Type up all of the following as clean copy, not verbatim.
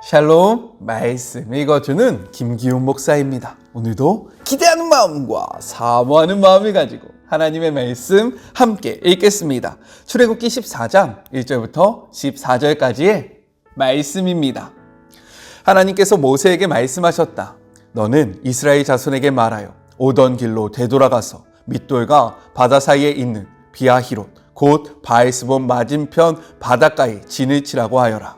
샬롬, 말씀 읽어주는 김기훈 목사입니다. 오늘도 기대하는 마음과 사모하는 마음을 가지고 하나님의 말씀 함께 읽겠습니다. 출애굽기 14장 1절부터 14절까지의 말씀입니다. 하나님께서 모세에게 말씀하셨다. 너는 이스라엘 자손에게 말하여 오던 길로 되돌아가서 밋돌과 바다 사이에 있는 비아히롯 곧 바에스본 맞은편 바닷가에 진을 치라고 하여라.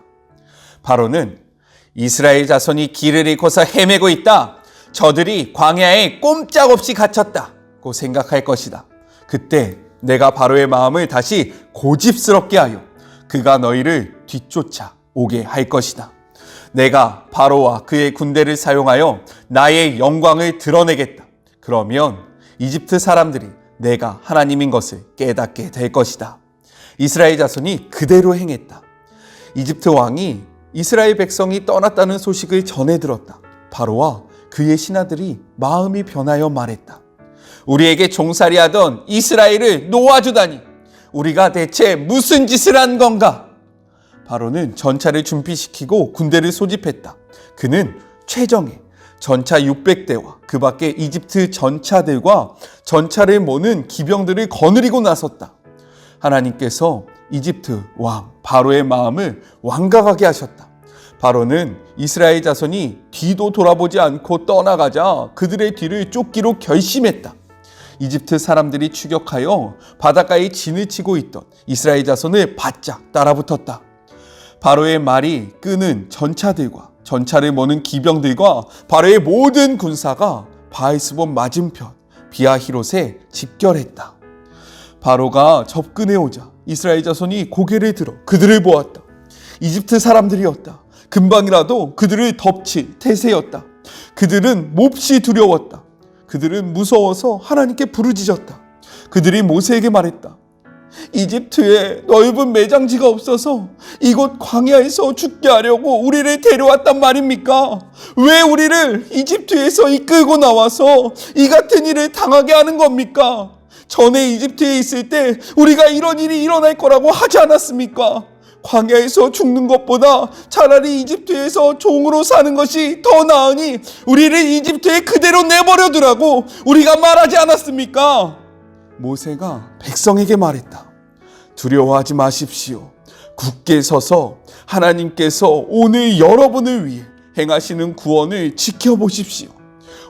바로는 이스라엘 자손이 길을 잃고서 헤매고 있다. 저들이 광야에 꼼짝없이 갇혔다고 생각할 것이다. 그때 내가 바로의 마음을 다시 고집스럽게 하여 그가 너희를 뒤쫓아 오게 할 것이다. 내가 바로와 그의 군대를 사용하여 나의 영광을 드러내겠다. 그러면 이집트 사람들이 내가 하나님인 것을 깨닫게 될 것이다. 이스라엘 자손이 그대로 행했다. 이집트 왕이 이스라엘 백성이 떠났다는 소식을 전해 들었다. 바로와 그의 신하들이 마음이 변하여 말했다. 우리에게 종살이하던 이스라엘을 놓아주다니 우리가 대체 무슨 짓을 한 건가? 바로는 전차를 준비시키고 군대를 소집했다. 그는 최정예 전차 600대와 그 밖에 이집트 전차들과 전차를 모는 기병들을 거느리고 나섰다. 하나님께서 이집트 왕 바로의 마음을 완강하게 하셨다. 바로는 이스라엘 자손이 뒤도 돌아보지 않고 떠나가자 그들의 뒤를 쫓기로 결심했다. 이집트 사람들이 추격하여 바닷가에 진을 치고 있던 이스라엘 자손을 바짝 따라붙었다. 바로의 말이 끄는 전차들과 전차를 모는 기병들과 바로의 모든 군사가 바에스본 맞은편 비아히롯에 집결했다. 바로가 접근해 오자 이스라엘 자손이 고개를 들어 그들을 보았다. 이집트 사람들이었다. 금방이라도 그들을 덮칠 태세였다. 그들은 몹시 두려웠다. 그들은 무서워서 하나님께 부르짖었다. 그들이 모세에게 말했다. 이집트에 넓은 매장지가 없어서 이곳 광야에서 죽게 하려고 우리를 데려왔단 말입니까? 왜 우리를 이집트에서 이끌고 나와서 이 같은 일을 당하게 하는 겁니까? 전에 이집트에 있을 때 우리가 이런 일이 일어날 거라고 하지 않았습니까? 광야에서 죽는 것보다 차라리 이집트에서 종으로 사는 것이 더 나으니 우리를 이집트에 그대로 내버려 두라고 우리가 말하지 않았습니까? 모세가 백성에게 말했다. 두려워하지 마십시오. 굳게 서서 하나님께서 오늘 여러분을 위해 행하시는 구원을 지켜보십시오.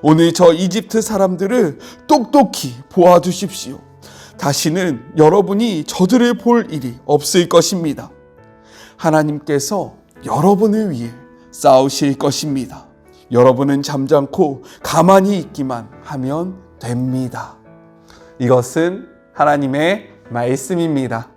오늘 저 이집트 사람들을 똑똑히 보아두십시오. 다시는 여러분이 저들을 볼 일이 없을 것입니다. 하나님께서 여러분을 위해 싸우실 것입니다. 여러분은 잠잠고 가만히 있기만 하면 됩니다. 이것은 하나님의 말씀입니다.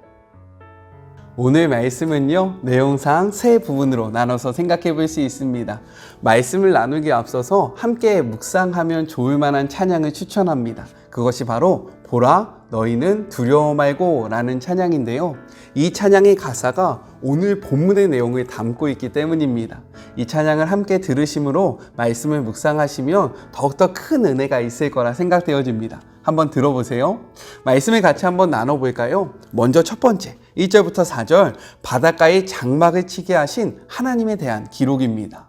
오늘 말씀은요, 내용상 세 부분으로 나눠서 생각해 볼 수 있습니다. 말씀을 나누기에 앞서서 함께 묵상하면 좋을 만한 찬양을 추천합니다. 그것이 바로 보라 너희는 두려워 말고 라는 찬양인데요. 이 찬양의 가사가 오늘 본문의 내용을 담고 있기 때문입니다. 이 찬양을 함께 들으심으로 말씀을 묵상하시면 더욱더 큰 은혜가 있을 거라 생각되어집니다. 한번 들어보세요. 말씀을 같이 한번 나눠볼까요? 먼저 첫 번째 1절부터 4절 바닷가에 장막을 치게 하신 하나님에 대한 기록입니다.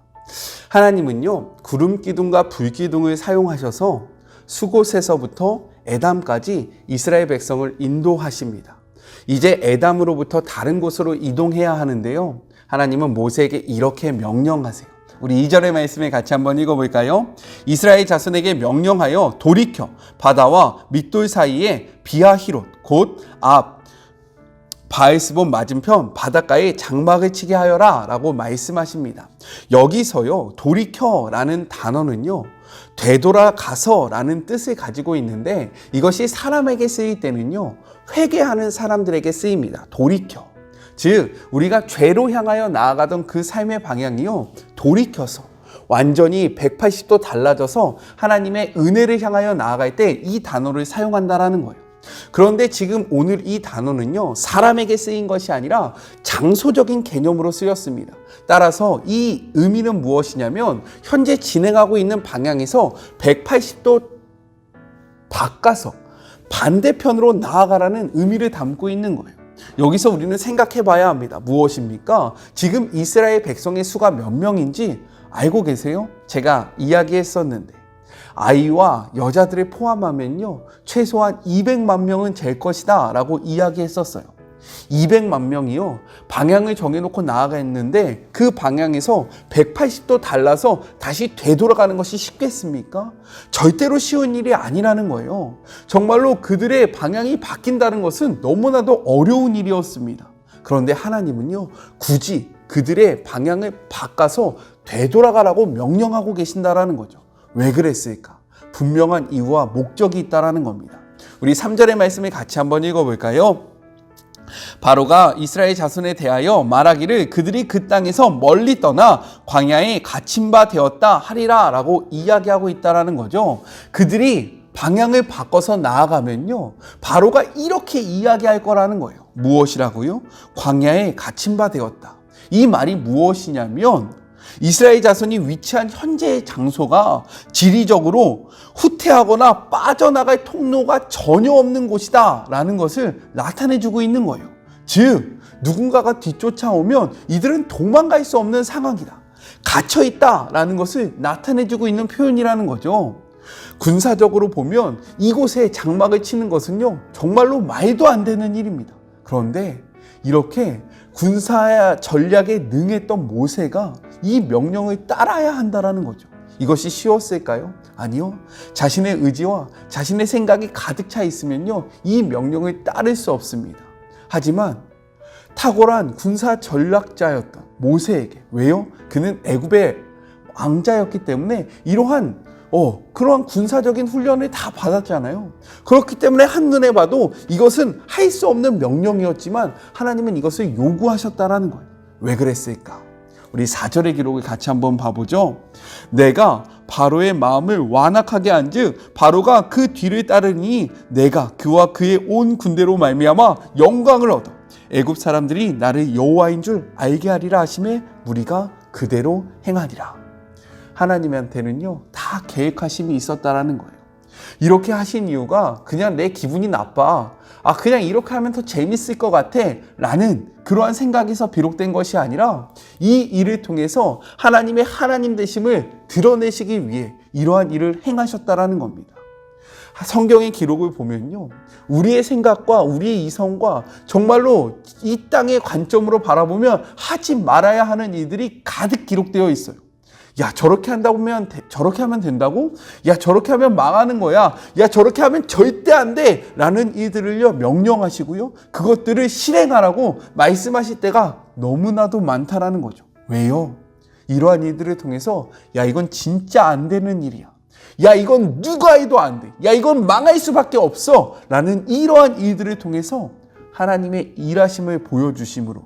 하나님은요 구름 기둥과 불 기둥을 사용하셔서 수곳에서부터 에담까지 이스라엘 백성을 인도하십니다. 이제 에담으로부터 다른 곳으로 이동해야 하는데요. 하나님은 모세에게 이렇게 명령하세요. 우리 2절의 말씀을 같이 한번 읽어볼까요? 이스라엘 자손에게 명령하여 돌이켜 바다와 밋돌 사이에 비아히롯 곧 앞 바에스본 맞은편 바닷가에 장막을 치게 하여라 라고 말씀하십니다. 여기서요 돌이켜 라는 단어는요 되돌아가서 라는 뜻을 가지고 있는데 이것이 사람에게 쓰일 때는요 회개하는 사람들에게 쓰입니다. 돌이켜. 즉 우리가 죄로 향하여 나아가던 그 삶의 방향이요 돌이켜서 완전히 180도 달라져서 하나님의 은혜를 향하여 나아갈 때 이 단어를 사용한다라는 거예요. 그런데 지금 오늘 이 단어는요 사람에게 쓰인 것이 아니라 장소적인 개념으로 쓰였습니다. 따라서 이 의미는 무엇이냐면 현재 진행하고 있는 방향에서 180도 바꿔서 반대편으로 나아가라는 의미를 담고 있는 거예요. 여기서 우리는 생각해 봐야 합니다. 무엇입니까? 지금 이스라엘 백성의 수가 몇 명인지 알고 계세요? 제가 이야기했었는데 아이와 여자들을 포함하면요 최소한 200만 명은 될 것이다 라고 이야기했었어요. 200만 명이요 방향을 정해놓고 나아갔는데 그 방향에서 180도 달라서 다시 되돌아가는 것이 쉽겠습니까? 절대로 쉬운 일이 아니라는 거예요. 정말로 그들의 방향이 바뀐다는 것은 너무나도 어려운 일이었습니다. 그런데 하나님은요 굳이 그들의 방향을 바꿔서 되돌아가라고 명령하고 계신다라는 거죠. 왜 그랬을까? 분명한 이유와 목적이 있다라는 겁니다. 우리 3절의 말씀을 같이 한번 읽어볼까요? 바로가 이스라엘 자손에 대하여 말하기를 그들이 그 땅에서 멀리 떠나 광야에 갇힌 바 되었다 하리라 라고 이야기하고 있다라는 거죠. 그들이 방향을 바꿔서 나아가면요 바로가 이렇게 이야기할 거라는 거예요. 무엇이라고요? 광야에 갇힌 바 되었다. 이 말이 무엇이냐면 이스라엘 자손이 위치한 현재의 장소가 지리적으로 후퇴하거나 빠져나갈 통로가 전혀 없는 곳이다 라는 것을 나타내주고 있는 거예요. 즉 누군가가 뒤쫓아오면 이들은 도망갈 수 없는 상황이다, 갇혀있다 라는 것을 나타내주고 있는 표현이라는 거죠. 군사적으로 보면 이곳에 장막을 치는 것은요 정말로 말도 안 되는 일입니다. 그런데 이렇게 군사 전략에 능했던 모세가 이 명령을 따라야 한다는 거죠. 이것이 쉬웠을까요? 아니요. 자신의 의지와 자신의 생각이 가득 차 있으면요 이 명령을 따를 수 없습니다. 하지만 탁월한 군사 전략자였던 모세에게, 왜요? 그는 애굽의 왕자였기 때문에 이러한 그러한 군사적인 훈련을 다 받았잖아요. 그렇기 때문에 한눈에 봐도 이것은 할 수 없는 명령이었지만 하나님은 이것을 요구하셨다라는 거예요. 왜 그랬을까? 우리 4절의 기록을 같이 한번 봐보죠. 내가 바로의 마음을 완악하게 한즉 바로가 그 뒤를 따르니 내가 그와 그의 온 군대로 말미암아 영광을 얻어 애굽 사람들이 나를 여호와인 줄 알게 하리라 하심에 무리가 그대로 행하리라. 하나님한테는요 다 계획하심이 있었다라는 거예요. 이렇게 하신 이유가 그냥 내 기분이 나빠, 그냥 이렇게 하면 더 재밌을 것 같아 라는 그러한 생각에서 비롯된 것이 아니라 이 일을 통해서 하나님의 하나님 되심을 드러내시기 위해 이러한 일을 행하셨다라는 겁니다. 성경의 기록을 보면요 우리의 생각과 우리의 이성과 정말로 이 땅의 관점으로 바라보면 하지 말아야 하는 일들이 가득 기록되어 있어요. 야 저렇게 저렇게 하면 된다고? 야 저렇게 하면 망하는 거야. 야 저렇게 하면 절대 안 돼 라는 일들을요 명령하시고요 그것들을 실행하라고 말씀하실 때가 너무나도 많다라는 거죠. 왜요? 이러한 일들을 통해서 야 이건 진짜 안 되는 일이야, 야 이건 누가 해도 안 돼, 야 이건 망할 수밖에 없어 라는 이러한 일들을 통해서 하나님의 일하심을 보여주심으로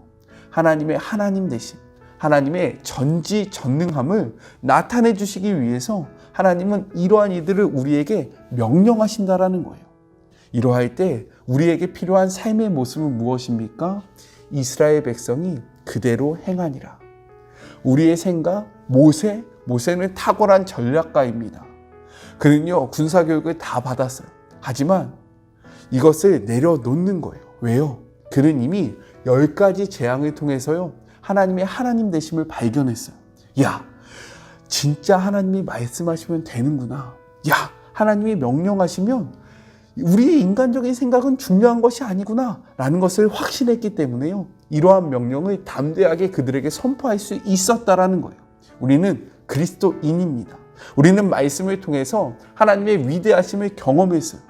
하나님의 하나님 되심, 하나님의 전지전능함을 나타내 주시기 위해서 하나님은 이러한 이들을 우리에게 명령하신다라는 거예요. 이러할 때 우리에게 필요한 삶의 모습은 무엇입니까? 이스라엘 백성이 그대로 행하니라. 우리의 생각, 모세는 탁월한 전략가입니다. 그는요 군사교육을 다 받았어요. 하지만 이것을 내려놓는 거예요. 왜요? 그는 이미 10가지 재앙을 통해서요 하나님의 하나님 되심을 발견했어요. 야, 진짜 하나님이 말씀하시면 되는구나. 야, 하나님이 명령하시면 우리의 인간적인 생각은 중요한 것이 아니구나 라는 것을 확신했기 때문에요 이러한 명령을 담대하게 그들에게 선포할 수 있었다라는 거예요. 우리는 그리스도인입니다. 우리는 말씀을 통해서 하나님의 위대하심을 경험했어요.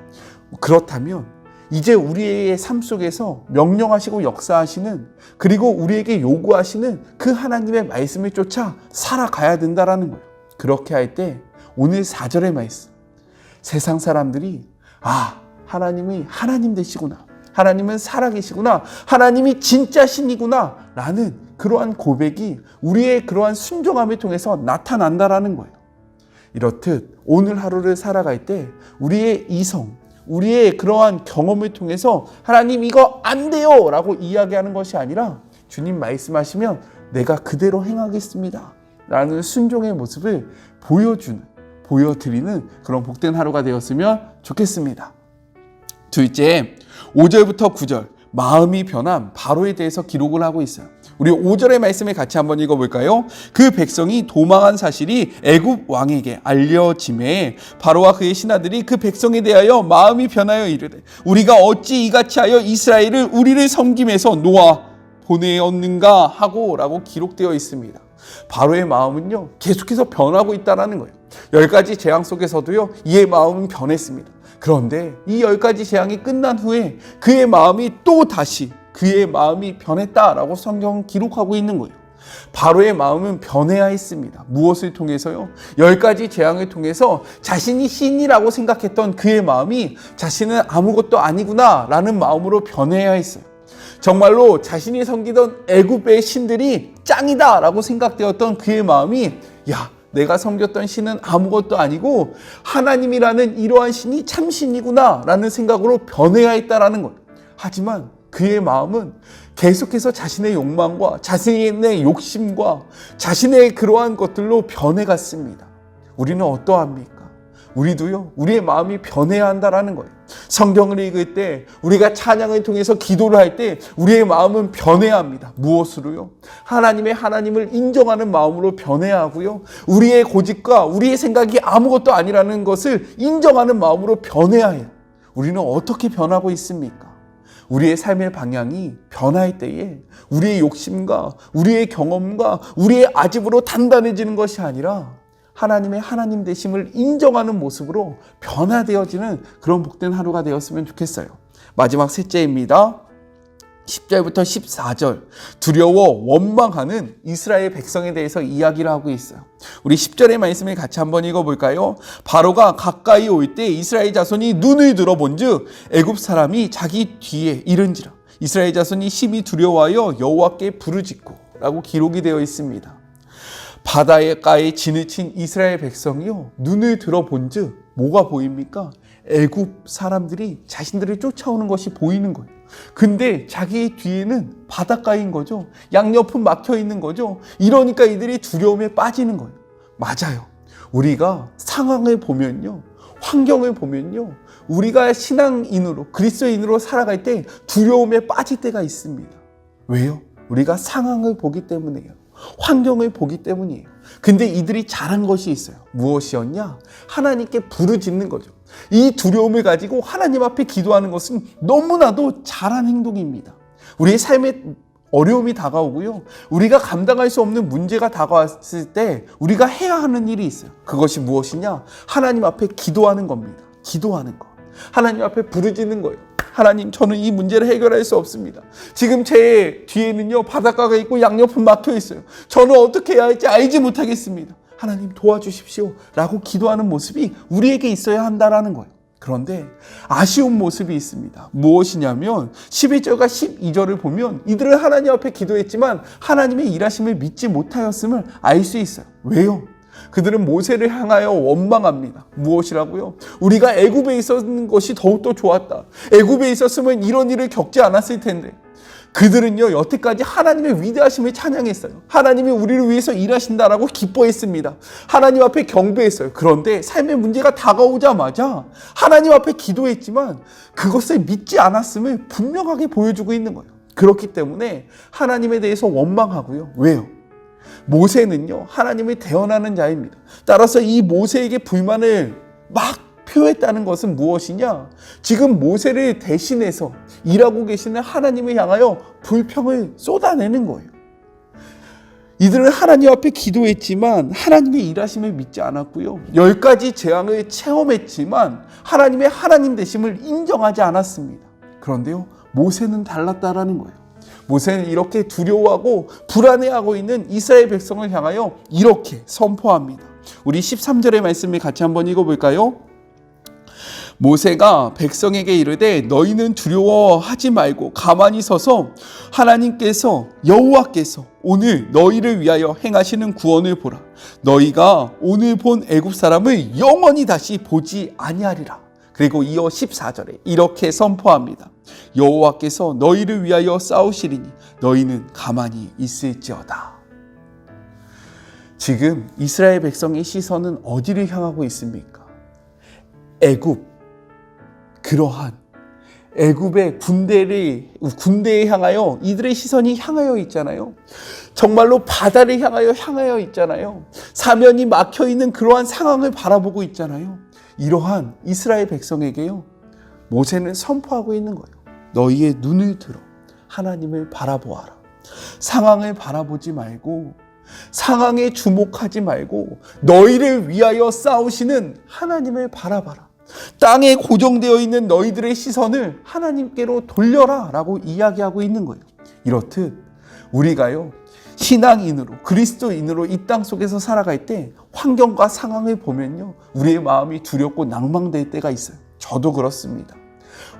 그렇다면 이제 우리의 삶 속에서 명령하시고 역사하시는, 그리고 우리에게 요구하시는 그 하나님의 말씀을 쫓아 살아가야 된다라는 거예요. 그렇게 할 때 오늘 4절의 말씀, 세상 사람들이 하나님이 하나님 되시구나, 하나님은 살아계시구나, 하나님이 진짜 신이구나 라는 그러한 고백이 우리의 그러한 순종함을 통해서 나타난다라는 거예요. 이렇듯 오늘 하루를 살아갈 때 우리의 이성, 우리의 그러한 경험을 통해서 하나님 이거 안 돼요 라고 이야기하는 것이 아니라 주님 말씀하시면 내가 그대로 행하겠습니다 라는 순종의 모습을 보여드리는 그런 복된 하루가 되었으면 좋겠습니다. 둘째, 5절부터 9절 마음이 변한 바로에 대해서 기록을 하고 있어요. 우리 5절의 말씀을 같이 한번 읽어볼까요? 그 백성이 도망한 사실이 애굽 왕에게 알려짐에 바로와 그의 신하들이 그 백성에 대하여 마음이 변하여 이르되 우리가 어찌 이같이 하여 이스라엘을 우리를 섬김에서 놓아 보내었는가 하고 라고 기록되어 있습니다. 바로의 마음은요 계속해서 변하고 있다는 거예요. 10가지 재앙 속에서도요 이의 마음은 변했습니다. 그런데 이 10가지 재앙이 끝난 후에 그의 마음이 또 다시 그의 마음이 변했다라고 성경은 기록하고 있는 거예요. 바로의 마음은 변해야 했습니다. 무엇을 통해서요? 10가지 재앙을 통해서 자신이 신이라고 생각했던 그의 마음이 자신은 아무것도 아니구나 라는 마음으로 변해야 했어요. 정말로 자신이 섬기던 애굽의 신들이 짱이다 라고 생각되었던 그의 마음이 야, 내가 섬겼던 신은 아무것도 아니고 하나님이라는 이러한 신이 참 신이구나 라는 생각으로 변해야 했다라는 거예요. 하지만 그의 마음은 계속해서 자신의 욕망과 자신의 욕심과 자신의 그러한 것들로 변해갔습니다. 우리는 어떠합니까? 우리도요, 우리의 마음이 변해야 한다라는 거예요. 성경을 읽을 때, 우리가 찬양을 통해서 기도를 할 때 우리의 마음은 변해야 합니다. 무엇으로요? 하나님을 인정하는 마음으로 변해야 하고요. 우리의 고집과 우리의 생각이 아무것도 아니라는 것을 인정하는 마음으로 변해야 해요. 우리는 어떻게 변하고 있습니까? 우리의 삶의 방향이 변할 때에 우리의 욕심과 우리의 경험과 우리의 아집으로 단단해지는 것이 아니라 하나님의 하나님 되심을 인정하는 모습으로 변화되어지는 그런 복된 하루가 되었으면 좋겠어요. 마지막 셋째입니다. 10절부터 14절 두려워 원망하는 이스라엘 백성에 대해서 이야기를 하고 있어요. 우리 10절의 말씀을 같이 한번 읽어볼까요? 바로가 가까이 올 때 이스라엘 자손이 눈을 들어본즉 애굽 사람이 자기 뒤에 이른지라 이스라엘 자손이 심히 두려워하여 여호와께 부르짖고 라고 기록이 되어 있습니다. 바닷가에 진을 친 이스라엘 백성이요 눈을 들어본즉 뭐가 보입니까? 애굽 사람들이 자신들을 쫓아오는 것이 보이는 거예요. 근데 자기 뒤에는 바닷가인 거죠. 양옆은 막혀 있는 거죠. 이러니까 이들이 두려움에 빠지는 거예요. 맞아요. 우리가 상황을 보면요, 환경을 보면요, 우리가 신앙인으로 그리스도인으로 살아갈 때 두려움에 빠질 때가 있습니다. 왜요? 우리가 상황을 보기 때문이에요. 환경을 보기 때문이에요. 근데 이들이 잘한 것이 있어요. 무엇이었냐? 하나님께 부르짖는 거죠. 이 두려움을 가지고 하나님 앞에 기도하는 것은 너무나도 잘한 행동입니다. 우리의 삶에 어려움이 다가오고요, 우리가 감당할 수 없는 문제가 다가왔을 때 우리가 해야 하는 일이 있어요. 그것이 무엇이냐? 하나님 앞에 기도하는 겁니다. 기도하는 것. 하나님 앞에 부르짖는 거예요. 하나님, 저는 이 문제를 해결할 수 없습니다. 지금 제 뒤에는요 바닷가가 있고 양옆은 막혀 있어요. 저는 어떻게 해야 할지 알지 못하겠습니다. 하나님 도와주십시오 라고 기도하는 모습이 우리에게 있어야 한다라는 거예요. 그런데 아쉬운 모습이 있습니다. 무엇이냐면 11절과 12절을 보면 이들은 하나님 앞에 기도했지만 하나님의 일하심을 믿지 못하였음을 알 수 있어요. 왜요? 그들은 모세를 향하여 원망합니다. 무엇이라고요? 우리가 애굽에 있었는 것이 더욱더 좋았다. 애굽에 있었으면 이런 일을 겪지 않았을 텐데. 그들은요 여태까지 하나님의 위대하심을 찬양했어요. 하나님이 우리를 위해서 일하신다라고 기뻐했습니다. 하나님 앞에 경배했어요. 그런데 삶의 문제가 다가오자마자 하나님 앞에 기도했지만 그것을 믿지 않았음을 분명하게 보여주고 있는 거예요. 그렇기 때문에 하나님에 대해서 원망하고요. 왜요? 모세는요 하나님을 대언하는 자입니다. 따라서 이 모세에게 불만을 막 표했다는 것은 무엇이냐? 지금 모세를 대신해서 일하고 계시는 하나님을 향하여 불평을 쏟아내는 거예요. 이들은 하나님 앞에 기도했지만 하나님의 일하심을 믿지 않았고요, 10가지 재앙을 체험했지만 하나님의 하나님 되심을 인정하지 않았습니다. 그런데요 모세는 달랐다라는 거예요. 모세는 이렇게 두려워하고 불안해하고 있는 이스라엘 백성을 향하여 이렇게 선포합니다. 우리 13절의 말씀을 같이 한번 읽어볼까요? 모세가 백성에게 이르되 너희는 두려워하지 말고 가만히 서서 하나님께서 여호와께서 오늘 너희를 위하여 행하시는 구원을 보라. 너희가 오늘 본 애굽 사람을 영원히 다시 보지 아니하리라. 그리고 이어 14절에 이렇게 선포합니다. 여호와께서 너희를 위하여 싸우시리니 너희는 가만히 있을지어다. 지금 이스라엘 백성의 시선은 어디를 향하고 있습니까? 애굽, 그러한 애굽의 군대에 향하여 이들의 시선이 향하여 있잖아요. 정말로 바다를 향하여 있잖아요. 사면이 막혀 있는 그러한 상황을 바라보고 있잖아요. 이러한 이스라엘 백성에게요, 모세는 선포하고 있는 거예요. 너희의 눈을 들어 하나님을 바라보아라. 상황을 바라보지 말고, 상황에 주목하지 말고 너희를 위하여 싸우시는 하나님을 바라봐라. 땅에 고정되어 있는 너희들의 시선을 하나님께로 돌려라 라고 이야기하고 있는 거예요. 이렇듯 우리가요, 신앙인으로, 그리스도인으로 이 땅 속에서 살아갈 때 환경과 상황을 보면요, 우리의 마음이 두렵고 낭망될 때가 있어요. 저도 그렇습니다.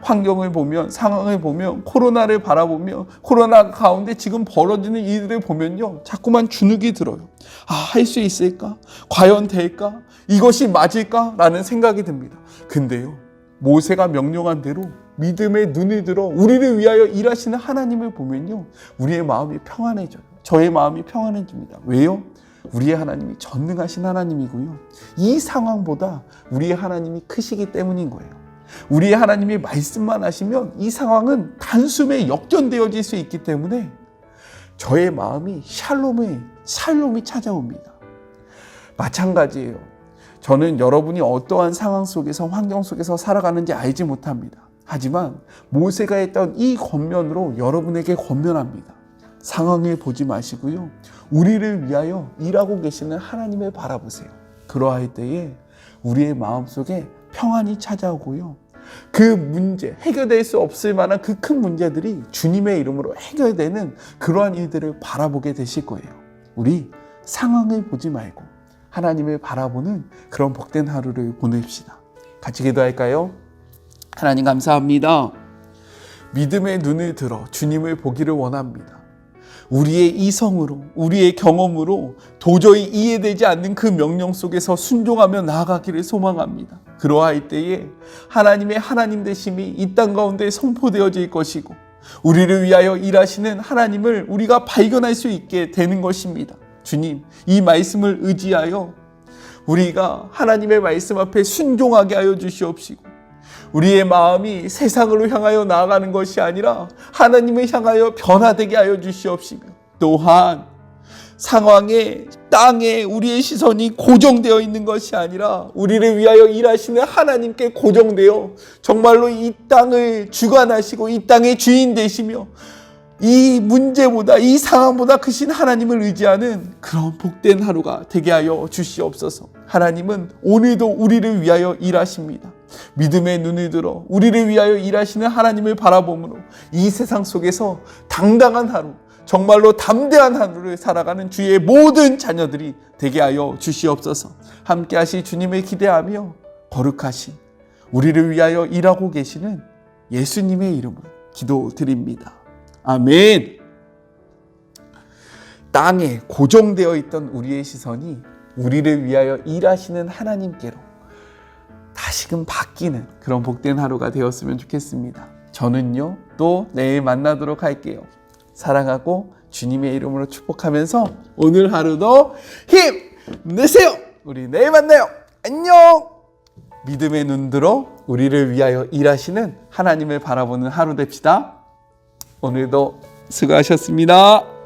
환경을 보면, 상황을 보면, 코로나를 바라보며 코로나 가운데 지금 벌어지는 일들을 보면요, 자꾸만 주눅이 들어요. 할 수 있을까? 과연 될까? 이것이 맞을까? 라는 생각이 듭니다. 근데요, 모세가 명령한 대로 믿음의 눈을 들어 우리를 위하여 일하시는 하나님을 보면요, 우리의 마음이 평안해져요. 저의 마음이 평안해집니다. 왜요? 우리의 하나님이 전능하신 하나님이고요, 이 상황보다 우리의 하나님이 크시기 때문인 거예요. 우리의 하나님이 말씀만 하시면 이 상황은 단숨에 역전되어질 수 있기 때문에 저의 마음이 샬롬이 찾아옵니다. 마찬가지예요. 저는 여러분이 어떠한 상황 속에서, 환경 속에서 살아가는지 알지 못합니다. 하지만 모세가 했던 이 권면으로 여러분에게 권면합니다. 상황을 보지 마시고요, 우리를 위하여 일하고 계시는 하나님을 바라보세요. 그러할 때에 우리의 마음속에 평안이 찾아오고요, 그 문제, 해결될 수 없을 만한 그 큰 문제들이 주님의 이름으로 해결되는 그러한 일들을 바라보게 되실 거예요. 우리 상황을 보지 말고 하나님을 바라보는 그런 복된 하루를 보냅시다. 같이 기도할까요? 하나님 감사합니다. 믿음의 눈을 들어 주님을 보기를 원합니다. 우리의 이성으로, 우리의 경험으로 도저히 이해되지 않는 그 명령 속에서 순종하며 나아가기를 소망합니다. 그러할 때에 하나님의 하나님 되심이 이 땅 가운데 선포되어질 것이고, 우리를 위하여 일하시는 하나님을 우리가 발견할 수 있게 되는 것입니다. 주님, 이 말씀을 의지하여 우리가 하나님의 말씀 앞에 순종하게 하여 주시옵시고, 우리의 마음이 세상으로 향하여 나아가는 것이 아니라 하나님을 향하여 변화되게 하여 주시옵시며, 또한 상황에, 땅에 우리의 시선이 고정되어 있는 것이 아니라 우리를 위하여 일하시는 하나님께 고정되어 정말로 이 땅을 주관하시고 이 땅의 주인 되시며 이 문제보다, 이 상황보다 크신 하나님을 의지하는 그런 복된 하루가 되게 하여 주시옵소서. 하나님은 오늘도 우리를 위하여 일하십니다. 믿음의 눈을 들어 우리를 위하여 일하시는 하나님을 바라보므로 이 세상 속에서 당당한 하루, 정말로 담대한 하루를 살아가는 주의 모든 자녀들이 되게 하여 주시옵소서. 함께 하실 주님을 기대하며 거룩하신, 우리를 위하여 일하고 계시는 예수님의 이름으로 기도드립니다. 아멘. 땅에 고정되어 있던 우리의 시선이 우리를 위하여 일하시는 하나님께로 다시금 바뀌는 그런 복된 하루가 되었으면 좋겠습니다. 저는요, 또 내일 만나도록 할게요. 사랑하고 주님의 이름으로 축복하면서 오늘 하루도 힘내세요. 우리 내일 만나요. 안녕. 믿음의 눈 들어 우리를 위하여 일하시는 하나님을 바라보는 하루 됩시다. 오늘도 수고하셨습니다.